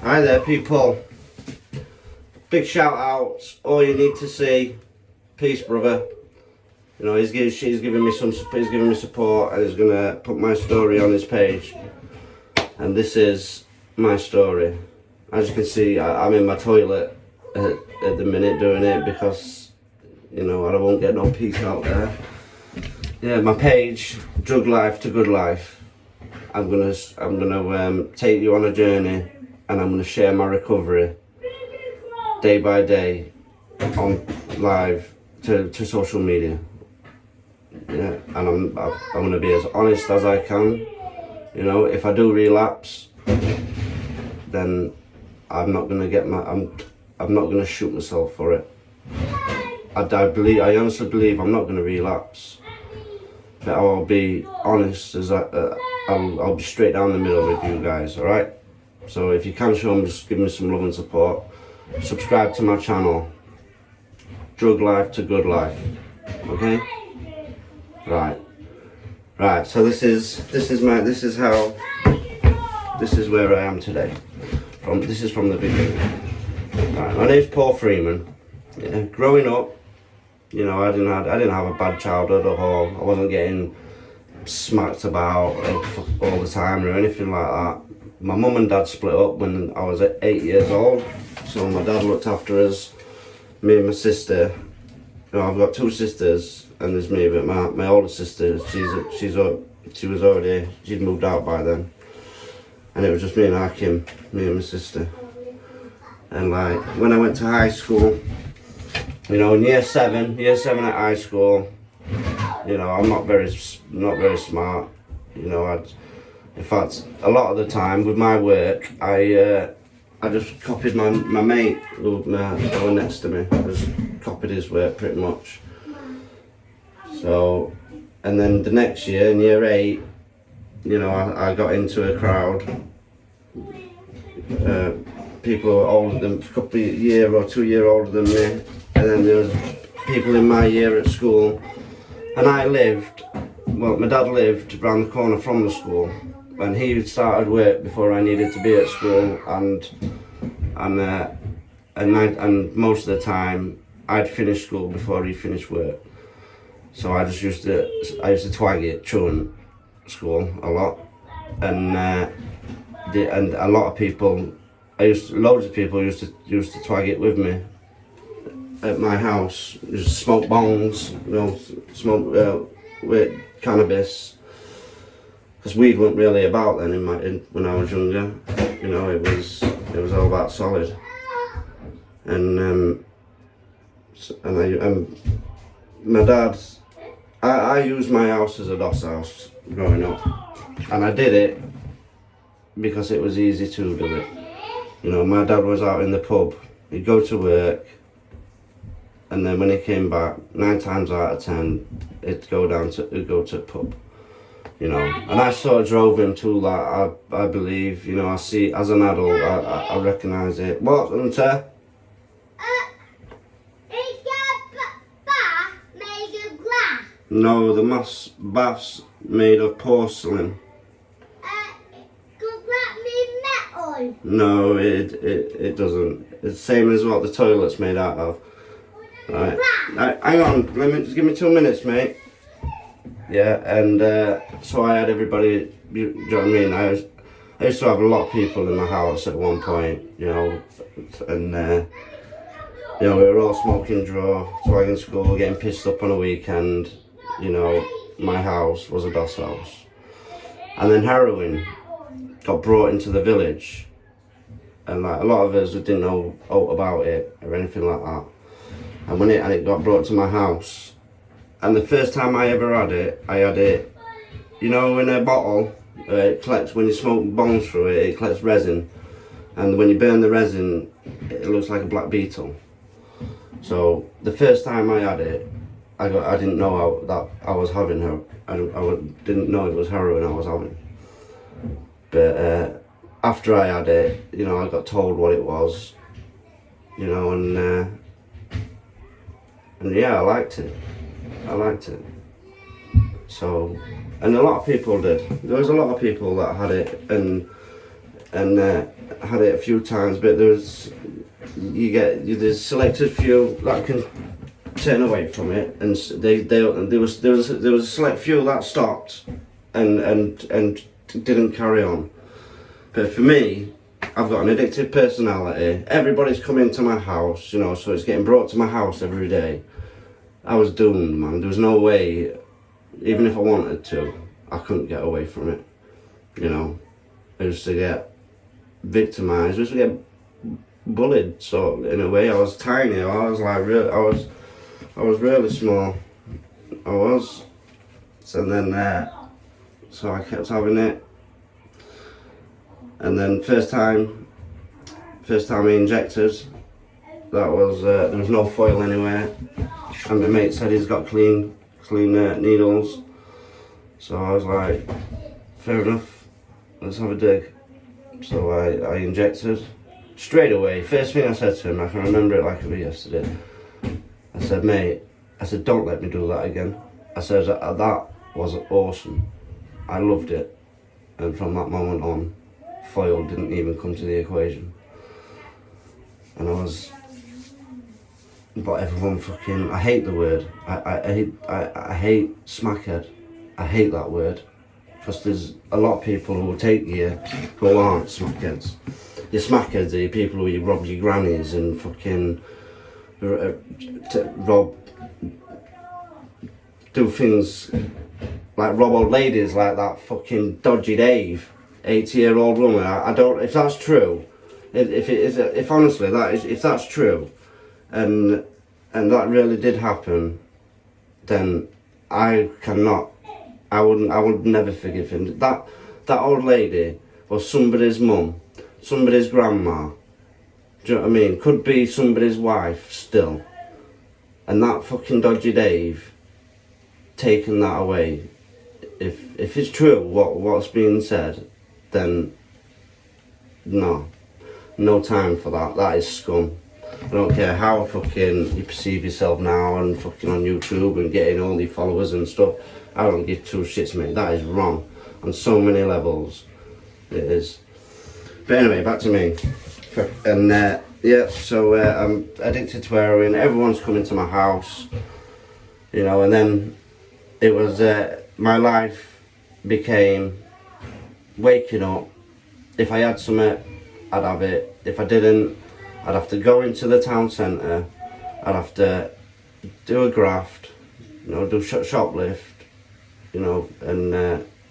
Hi there, people. Big shout outs. All you need to see. Peace, brother. You know, she's giving me support, and he's gonna put my story on his page. And this is my story. As you can see, I'm in my toilet at the minute doing it because, you know, I won't get no peace out there. Yeah, my page, Drug Life to Good Life. I'm gonna take you on a journey, and I'm gonna share my recovery day by day on live to social media. Yeah, and I'm gonna be as honest as I can. You know, if I do relapse, then I'm not gonna I'm not gonna shoot myself for it. I honestly believe I'm not gonna relapse, but I'll be honest I'll be straight down the middle with you guys. All right. So if you can show me, just give me some love and support. Subscribe to my channel, Drug Life to Good Life. Okay. Right. So this is where I am today. This is from the beginning. Right. My name's Paul Freeman. Yeah, growing up, you know, I didn't have a bad childhood at all. I wasn't getting smacked about all the time or anything like that. My mum and dad split up when I was 8 years old, so my dad looked after us, me and my sister. You know, I've got two sisters and there's me, but my older sister, she'd moved out by then, and it was just me and Hakim, me and my sister. And like when I went to high school, you know, in year seven at high school, you know, I'm not very smart. You know, in fact, a lot of the time with my work, I just copied my mate who was next to me. I just copied his work pretty much. So, and then the next year, in year 8, you know, I got into a crowd. People who were older than, a couple of year or 2 year older than me. And then there was people in my year at school. And my dad lived around the corner from the school. And he started work before I needed to be at school, and most of the time I'd finish school before he finished work. So I used to twag it, truant school a lot, and a lot of people, loads of people used to twag it with me at my house. Used to smoke bongs, you know, smoke with cannabis. Because weed wasn't really about then when I was younger. You know, it was all about solid. And my dad, I used my house as a doss house growing up, and I did it because it was easy to do it. You know, my dad was out in the pub. He'd go to work, and then when he came back, 9 times out of 10, he'd go to the pub. You know, and I sort of drove him to that. I believe, you know, I see as an adult, I recognise it. What, Hunter? Is that bath made of glass? No, the bath's made of porcelain. Does that mean metal? No, it doesn't. It's the same as what the toilet's made out of. Right. Hang on, just give me 2 minutes, mate. Yeah, and so I had everybody, you know what I mean? I used to have a lot of people in my house at one point, you know, and you know, we were all smoking draw, swagging school, getting pissed up on a weekend. You know, my house was a doss house. And then heroin got brought into the village, and like a lot of us didn't know about it or anything like that. And when it got brought to my house. And the first time I ever had it, you know, in a bottle, it collects, when you smoke bongs through it, it collects resin. And when you burn the resin, it looks like a black beetle. So the first time I had it, I didn't know that I was having her. I didn't know it was heroin I was having. But after I had it, you know, I got told what it was, you know, and yeah, I liked it. So, and a lot of people did. There was a lot of people that had it, and and I had it a few times, but there's selected few that can turn away from it, and there was a select few that stopped and didn't carry on. But for me, I've got an addictive personality. Everybody's coming to my house, you know, so it's getting brought to my house every day. I was doomed, man. There was no way, even if I wanted to, I couldn't get away from it. You know, I used to get victimised, I used to get bullied. So in a way, I was tiny. I was like I was really small. I was. So then, so I kept having it. And then first time I injected, that was there was no foil anywhere, and my mate said he's got clean needles. So I was like, fair enough, let's have a dig. So I injected straight away. First thing I said to him, I can remember it like it was yesterday. I said, mate, I said, don't let me do that again. I said, that was awesome. I loved it, and from that moment on, foil didn't even come to the equation. And but everyone fucking, I hate the word. I hate smackhead. I hate that word, because there's a lot of people who will take you who aren't smackheads. Your smackheads are your people who you rob your grannies and fucking do things like rob old ladies, like that fucking dodgy Dave, 80-year-old woman. I don't, if that's true, if honestly that is, if that's true, and that really did happen, then I would never forgive him. That old lady was somebody's mum, somebody's grandma. Do you know what I mean? Could be somebody's wife still. And that fucking dodgy Dave taking that away. If it's true what's being said, then no time for that. That is scum. I don't care how fucking you perceive yourself now and fucking on YouTube and getting all these followers and stuff. I don't give two shits, mate. That is wrong on so many levels. It is. But anyway, back to me. And yeah, so I'm addicted to heroin. Everyone's coming to my house, you know, and then it was my life became waking up. If I had something, I'd have it. If I didn't, I'd have to go into the town centre. I'd have to do a graft, you know, do shoplift, you know, and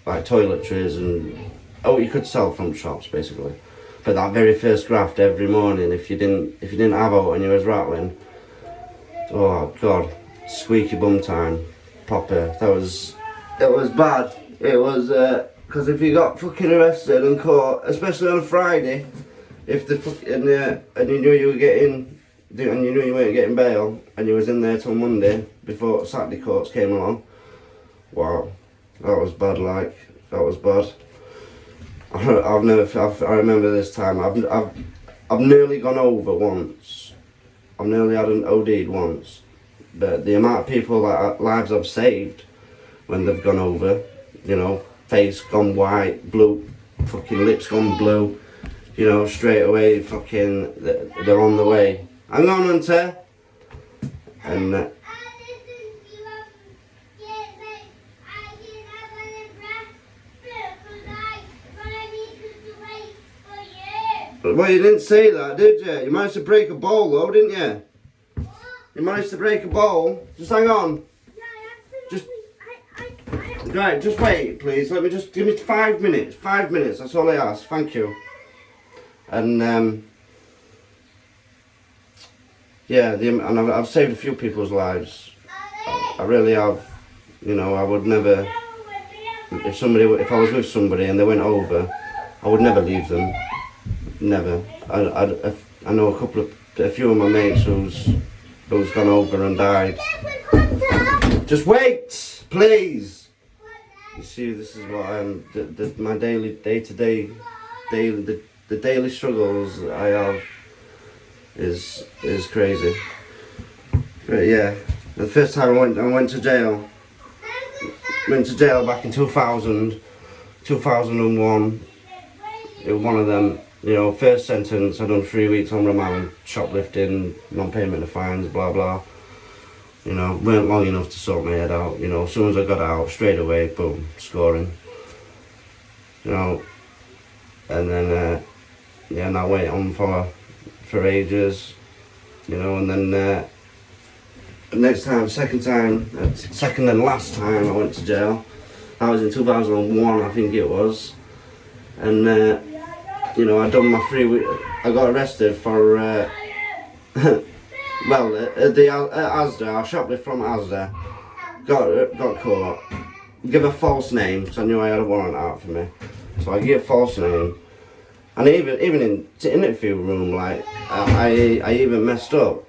like toiletries and you could sell from shops basically. But that very first graft every morning, if you didn't have out and you was rattling, oh god, squeaky bum time, proper. It was bad. It was because if you got fucking arrested and caught, especially on a Friday, if and you knew you were getting, and you knew you weren't getting bail, and you was in there till Monday before Saturday courts came along. Wow, that was bad. Like that was bad. I remember this time. I've nearly gone over once. I've nearly had an OD'd once. But the amount of people that lives I've saved when they've gone over, you know, face gone white, blue, fucking lips gone blue, you know, straight away, fucking, they're on the way. Hang on, Hunter. And well, you didn't say that, did you? You managed to break a bowl, though, didn't you? You managed to break a bowl. Just hang on. Just right. Just wait, please. Let me just give me 5 minutes. 5 minutes. That's all I ask. Thank you. And yeah, and I've saved a few people's lives. I really have. You know, I would never. If I was with somebody and they went over, I would never leave them. Never. I know a few of my mates who's gone over and died. Just wait, please. You see, this is what my daily the daily struggles I have is crazy. But yeah, the first time I went to jail. Went to jail back in 2001. it was one of them, you know, first sentence, I done 3 weeks on remand, shoplifting, non-payment of fines, blah blah. You know, weren't long enough to sort my head out. You know, as soon as I got out, straight away, boom, scoring. You know, and then yeah, and I went on for ages. You know, and then next time, second and last time I went to jail. That was in 2001, I think it was. And you know, I done my 3 week. I got arrested for well, at Asda. I shoplifted from Asda. Got caught. Give a false name, because I knew I had a warrant out for me. So I gave a false name. And even in the interview room, like I even messed up.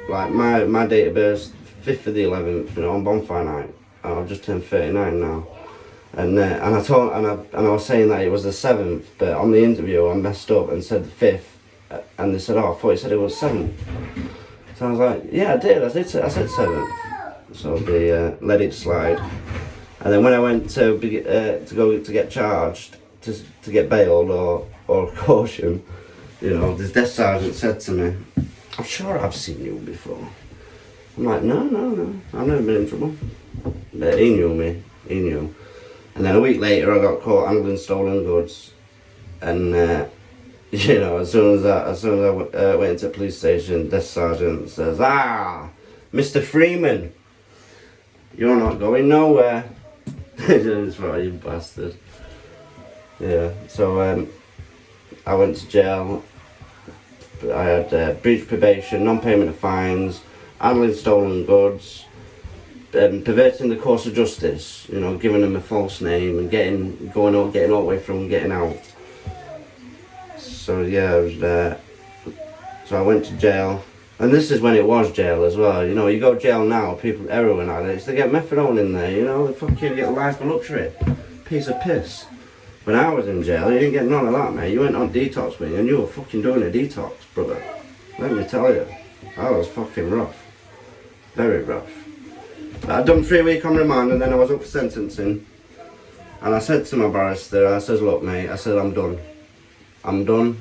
Like my date of birth, 5th of the 11th, you know, on bonfire night. I've just turned 39 now. And I was saying that it was the 7th, but on the interview I messed up and said the 5th, and they said, "Oh, I thought you said it was 7th." So I was like, "Yeah, I did. I said 7th." So they let it slide. And then when I went to go to get charged to get bailed or caution, you know, this desk sergeant said to me, "I'm sure I've seen you before." I'm like, no, I've never been in trouble. But he knew me. He knew. And then a week later, I got caught handling stolen goods, and you know, as soon as I went into the police station, desk sergeant says, "Ah, Mr. Freeman, you're not going nowhere." Just right, you bastard. Yeah. So I went to jail. I had breach probation, non-payment of fines, handling stolen goods. Perverting the course of justice, you know, giving them a false name and getting all the way from getting out. So yeah, so I went to jail, and this is when it was jail as well. You know, you go to jail now, people, heroin addicts, they get methadone in there. You know, they fucking get life of luxury, piece of piss. When I was in jail, you didn't get none of that, mate. You went on detox with me, and you were fucking doing a detox, brother. Let me tell you, that was fucking rough, very rough. I'd done 3 weeks on remand, and then I was up for sentencing. And I said to my barrister, I says, "Look, mate," I said, "I'm done. I'm done.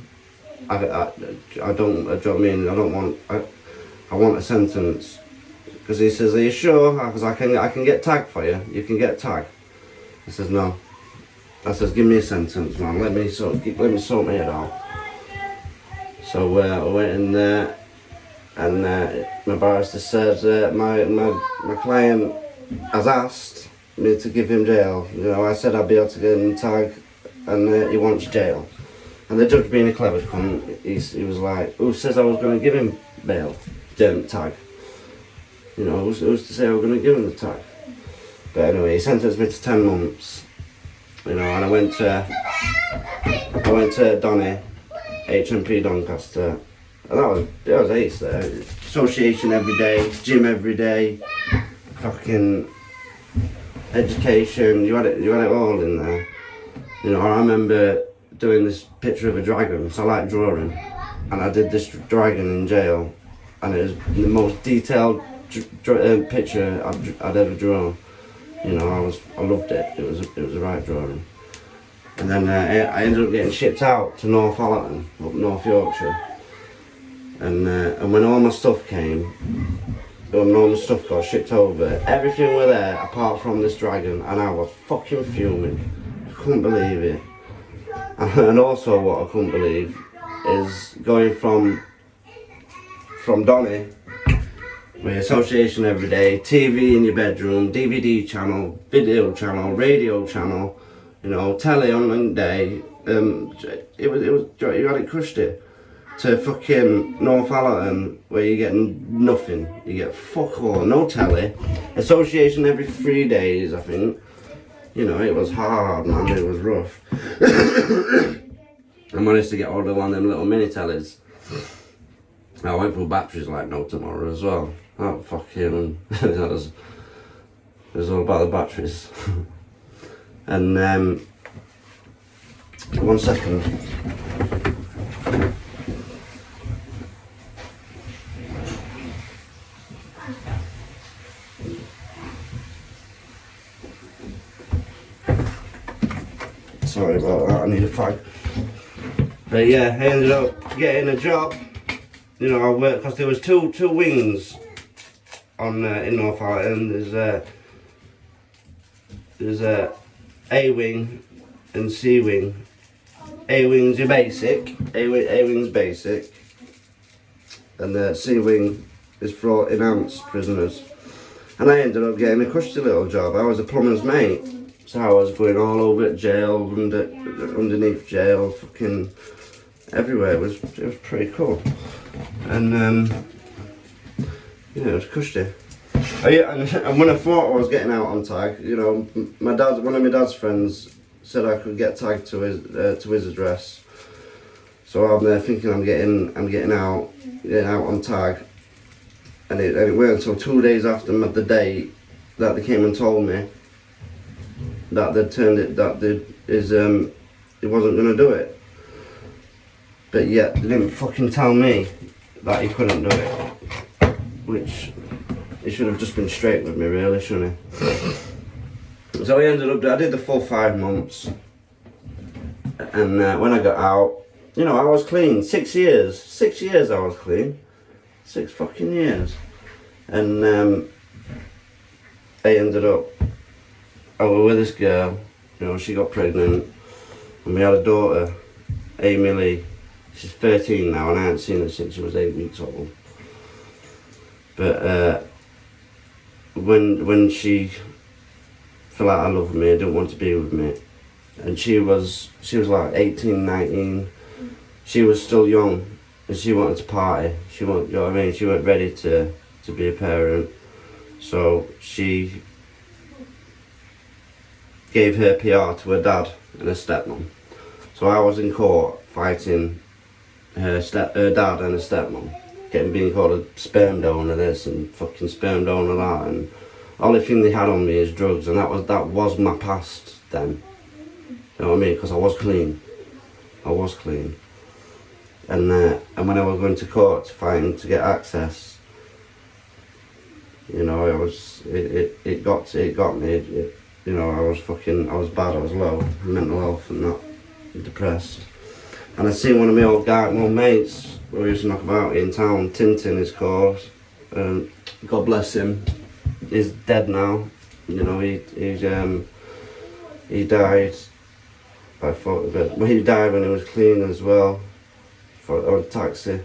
I don't, do you know what I mean? I want a sentence." Because he says, "Are you sure?" Because I can get tagged for you. You can get tagged. I says, "No." I says, "Give me a sentence, man. Let me sort my head out." So I went in there. And my barrister said, my client has asked me to give him jail. You know, I said I'd be able to get him tagged, and he wants jail. And the judge, being a clever cunt, he was like, "Who says I was going to give him bail, tag? You know, who's to say I was going to give him the tag?" But anyway, he sentenced me to 10 months. You know, and I went to Donny, HMP Doncaster. And that was ace there. Association every day, gym every day, fucking education. You had it all in there. You know, I remember doing this picture of a dragon. So I like drawing, and I did this dragon in jail, and it was the most detailed picture I'd ever drawn. You know, I loved it. It was the right drawing. And then I ended up getting shipped out to Northallerton, up North Yorkshire. And when all my stuff came, when all my stuff got shipped over, everything were there apart from this dragon, and I was fucking fuming. I couldn't believe it. And also what I couldn't believe is going from Donny, with association every day, TV in your bedroom, DVD channel, video channel, radio channel, you know, telly on one day, it was you had it crushed it. To fucking Northallerton, where you get nothing. You get fuck all, no telly. Association every 3 days, I think. You know, it was hard, man. It was rough. I managed to get hold of one of them little mini tellies. I went through batteries like no tomorrow as well. That fucking, it was all about the batteries. And 1 second. Sorry about that, I need a fag. But yeah, I ended up getting a job. You know, I worked because there was two wings on in North Ireland. There's A wing and C wing. A wing's your basic. A wing's basic, and the C wing is for enhanced prisoners. And I ended up getting a cushy little job. I was a plumber's mate, so I was going all over jail, underneath jail, fucking everywhere. It was pretty cool, and yeah, it was cushy. Oh yeah, and when I thought I was getting out on tag, you know, one of my dad's friends said I could get tagged to his address. So I'm there thinking I'm getting out on tag, and it weren't until 2 days after the date that they came and told me that they'd turned it, that he wasn't gonna do it. But yet they didn't fucking tell me that he couldn't do it, which he should have just been straight with me, really, shouldn't he? So I did the full 5 months, and when I got out, you know, I was clean. 6 years. 6 years I was clean. 6 fucking years. And I ended up, I was with this girl, you know, she got pregnant, and we had a daughter, Amy Lee. She's 13 now, and I hadn't seen her since she was 8 weeks old. But when she fell out of love with me, didn't want to be with me, and she was like 18, 19. She was still young, and she wanted to party. She wanted, you know what I mean? She wasn't ready to be a parent, so she gave her PR to her dad and her stepmom. So I was in court fighting her dad and her stepmom, being called a sperm donor this and fucking sperm donor that, and only thing they had on me is drugs, and that was my past then. You know what I mean? Because I was clean. And when I was going to court to fight to get access, you know, it got me. You know, I was bad. I was low, mental health and that, depressed. And I seen one of my old mates who used to knock about in town. Tintin is called. God bless him. He's dead now. You know, he died. I thought of it. Well, he died when he was clean as well. On a taxi.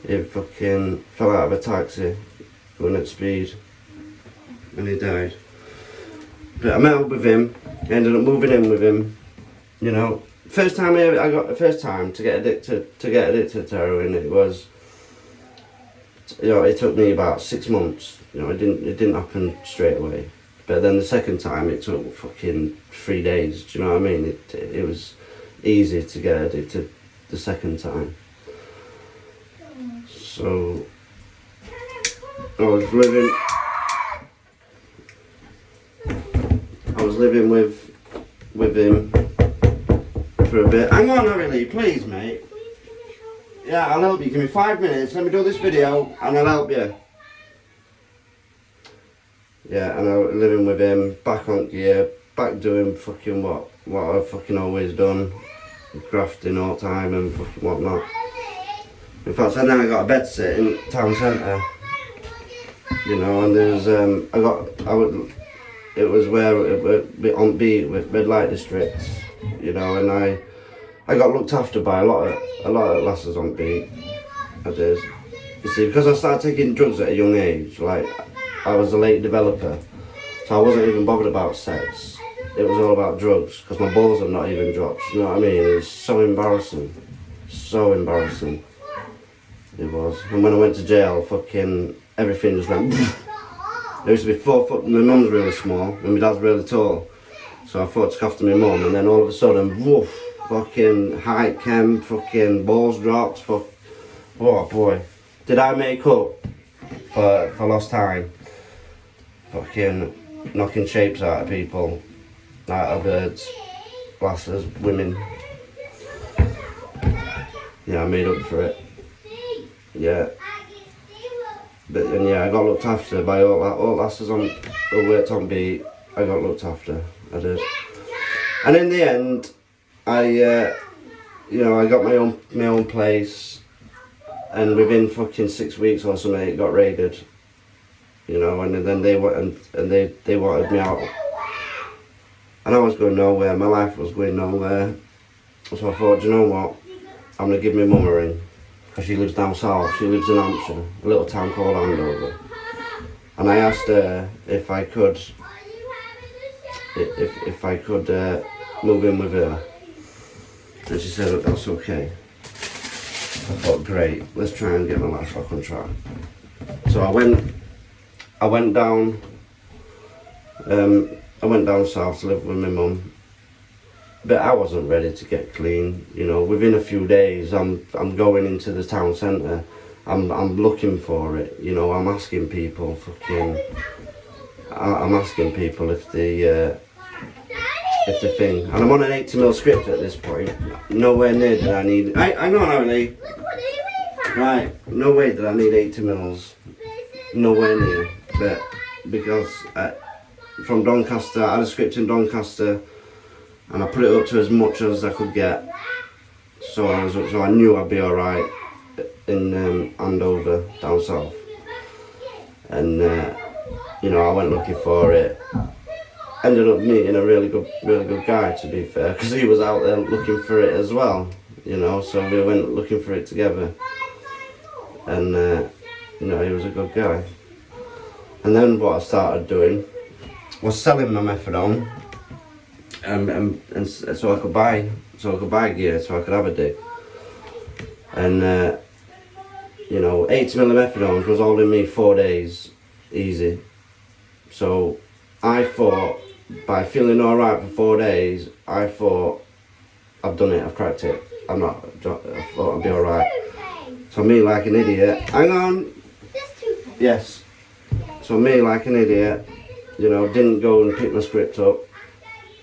He fucking fell out of a taxi going at speed, and he died. But I met up with him. Ended up moving in with him. You know, first time to get addicted to heroin, it was, you know, it took me about 6 months. You know, it didn't happen straight away. But then the second time it took fucking 3 days. Do you know what I mean? It was easy to get addicted the second time. So I was living with him for a bit. Hang on, Harry Lee, please, mate. Yeah, I'll help you. Give me 5 minutes. Let me do this video, and I'll help you. Yeah, and I was living with him, back on gear, back doing fucking what I've fucking always done, grafting all the time and fucking whatnot. In fact, then I got a bed sit in town centre, you know, and there's it was where on beat with red light districts, you know, and I got looked after by a lot of lasses on beat. I did. You see, because I started taking drugs at a young age, like I was a late developer, so I wasn't even bothered about sex. It was all about drugs, because my balls had not even dropped, you know what I mean? It was so embarrassing. So embarrassing. It was. And when I went to jail, fucking everything just went. There used to be 4 foot, my mum's really small, and my dad's really tall. So I thought to look after my mum, and then all of a sudden, woof, fucking height chem, fucking balls dropped, oh boy. Did I make up for lost time? Fucking knocking shapes out of people, out of birds, lasses, women. Yeah, I made up for it. Yeah. But and yeah, I got looked after by all lasses who worked on beat. I got looked after. I did. And in the end, I you know, I got my own place, and within fucking 6 weeks or something, it got raided. You know, and then they went and they wanted me out, and I was going nowhere. My life was going nowhere. So I thought, you know what? I'm gonna give my mum a ring, because she lives down south. She lives in Hampshire, a little town called Andover. And I asked her if I could, if I could move in with her, and she said that's okay. I thought, great, let's try and get my life back on track. So I went down south to live with my mum, but I wasn't ready to get clean. You know, within a few days, I'm going into the town centre. I'm looking for it. You know, I'm asking people I'm asking people if the thing, and I'm on an 80mm script at this point. Nowhere near did I need. I know how many. Right, no way did I need 80mm. Nowhere near, but because from Doncaster, I had a script in Doncaster, and I put it up to as much as I could get. So I knew I'd be all right in Andover down south, and you know, I went looking for it. Ended up meeting a really good guy, to be fair, because he was out there looking for it as well. You know, so we went looking for it together, and you know, he was a good guy. And then what I started doing was selling my methadone, and so I could buy gear, so I could have a dig. And you know, 80mm methadone was holding me 4 days, easy. So I thought, by feeling alright for 4 days, I thought, I've done it, I've cracked it. I thought I'd be alright. So me, like an idiot, hang on. Yes. So me, like an idiot, you know, didn't go and pick my script up.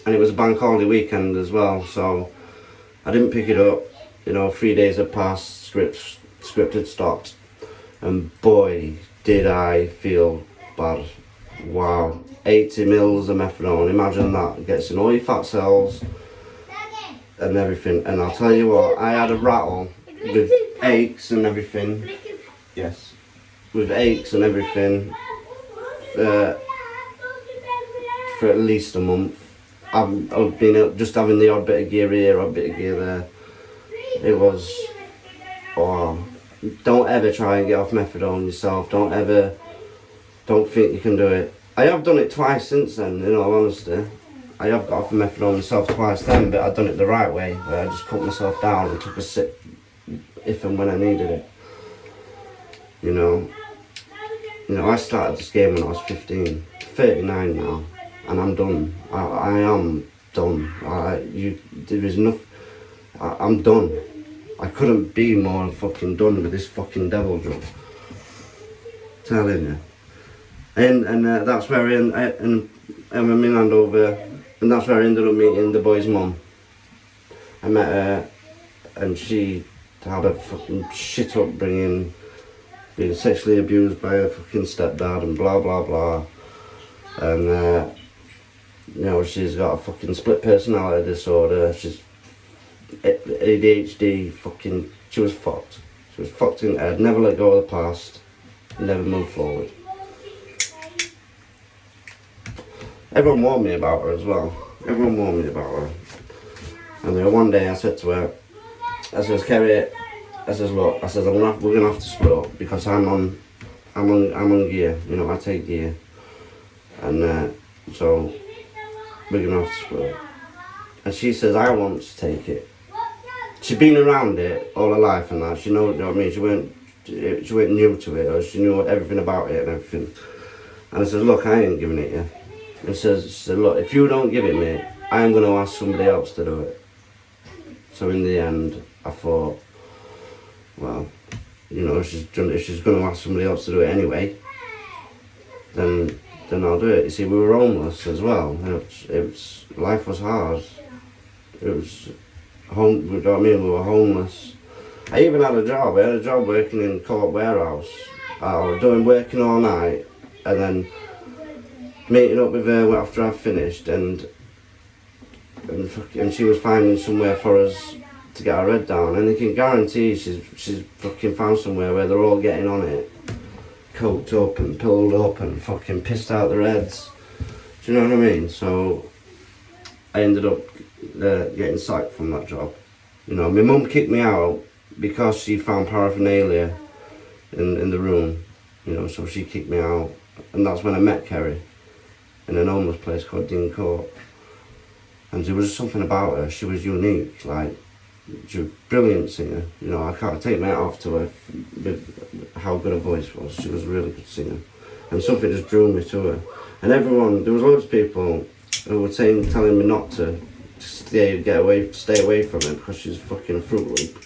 And it was a bank holiday weekend as well, so I didn't pick it up. You know, 3 days had passed, script had stopped. And boy, did I feel bad. Wow, 80mm of methadone, imagine that, gets in all your fat cells and everything. And I'll tell you what, I had a rattle with aches and everything. Yes, with aches and everything for at least a month. I've been just having the odd bit of gear here, odd bit of gear there. It was, oh, don't ever try and get off methadone yourself. Don't think you can do it. I have done it twice since then, in all honesty. I have got off methadone myself twice then, but I've done it the right way, where I just cut myself down and took a sip if and when I needed it. You know, I started this game when I was 15, 39 now, and I'm done. I am done. There is enough. I'm done. I couldn't be more fucking done with this fucking devil drug. Telling you. And that's where I'm in Andover, and that's where I ended up meeting the boy's mum. I met her, and she had a fucking shit upbringing, being sexually abused by her fucking stepdad and blah blah blah. And you know, she's got a fucking split personality disorder. She's ADHD. Fucking, she was fucked. She was fucked in the head. Never let go of the past. Never moved forward. Everyone warned me about her as well. Everyone warned me about her. And then one day I said to her, I says, Kerry, I says, look, I says, we're gonna have to split up, because I'm on gear. You know, I take gear, and so we're gonna have to split up. And she says, I want to take it. She'd been around it all her life and that. She know what I mean. She weren't new to it, or she knew everything about it and everything. And I said, look, I ain't giving it you. And she said, look, if you don't give it me, I'm going to ask somebody else to do it. So in the end, I thought, well, you know, if she's going to ask somebody else to do it anyway, then I'll do it. You see, we were homeless as well. Life was hard. It was home. You know what I mean? We were homeless. I even had a job. I had a job working in court warehouse. I was working all night, and then meeting up with her after I finished, and she was finding somewhere for us to get her head down, and you can guarantee she's fucking found somewhere where they're all getting on it, coked up and pilled up and fucking pissed out their heads. Do you know what I mean? So I ended up getting sacked from that job. You know, my mum kicked me out because she found paraphernalia in the room. You know, so she kicked me out, and that's when I met Kerry in an homeless place called Dean Court. And there was something about her. She was unique. Like, she was a brilliant singer. You know, I can't take my hat off to her with how good her voice was. She was a really good singer, and something just drew me to her. And everyone, there was loads of people who were telling me not to stay away from her because she's fucking Fruit Loop.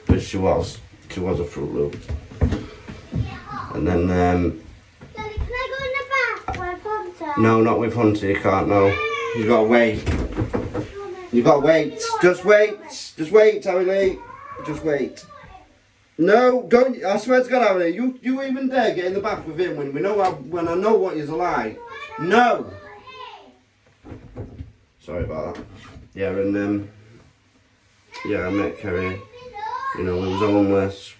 But she was a Fruit Loop. And then, Daddy, can I go in the back with Hunter? no, not with Hunter, you can't, no. You've got to wait. You've got to wait. Just wait, Harry Lee. Just wait. No, don't, I swear to God, Harry, you even dare get in the back with him when I know what he's like. No! Sorry about that. Yeah, and yeah, I met Kerry. You know, we was homeless,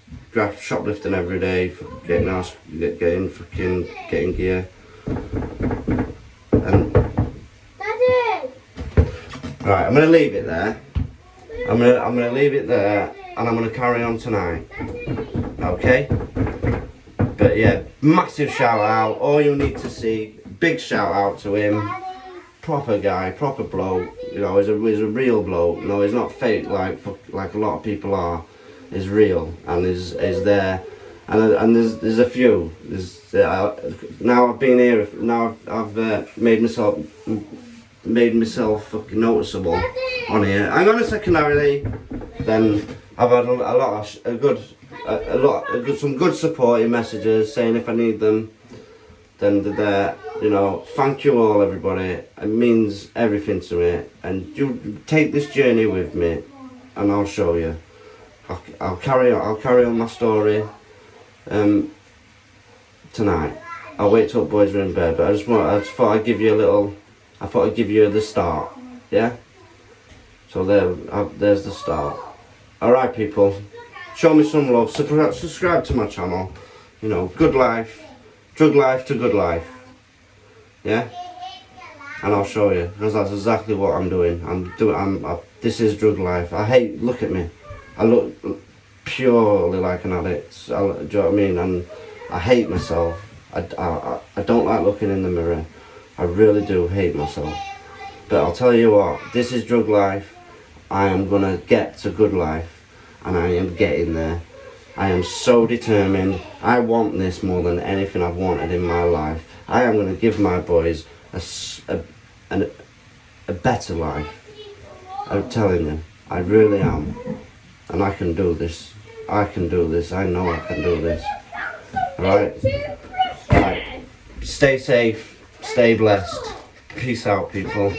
shoplifting every day, getting gear. And Daddy! right, I'm gonna leave it there. I'm gonna leave it there, and I'm gonna carry on tonight. Okay? But yeah, massive shout out. All you need to see. Big shout out to him. Proper guy, proper bloke. You know, he's a real bloke. No, he's not fake like a lot of people are. He's real and is there. And there's a few. Now I've been here. Now I've made myself fucking noticeable on here. Hang on a second, Harry. Then I've had some good supporting messages saying if I need them, then they're there. You know, thank you all, everybody. It means everything to me. And you take this journey with me, and I'll show you. I'll carry on my story tonight. I'll wait till boys are in bed, but I thought I'd give you the start. Yeah. So there's the start. All right, people. Show me some love. Subscribe to my channel. You know, good life, drug life to good life. Yeah. And I'll show you, because that's exactly what I'm doing. This is drug life. Look at me. I look purely like an addict. Do you know what I mean? And I hate myself. I don't like looking in the mirror. I really do hate myself. But I'll tell you what, this is drug life. I am gonna get to good life, and I am getting there. I am so determined. I want this more than anything I've wanted in my life. I am gonna give my boys a better life. I'm telling you, I really am. And I can do this. I can do this. I know I can do this. Alright? Right. Stay safe. Stay blessed. Peace out, people.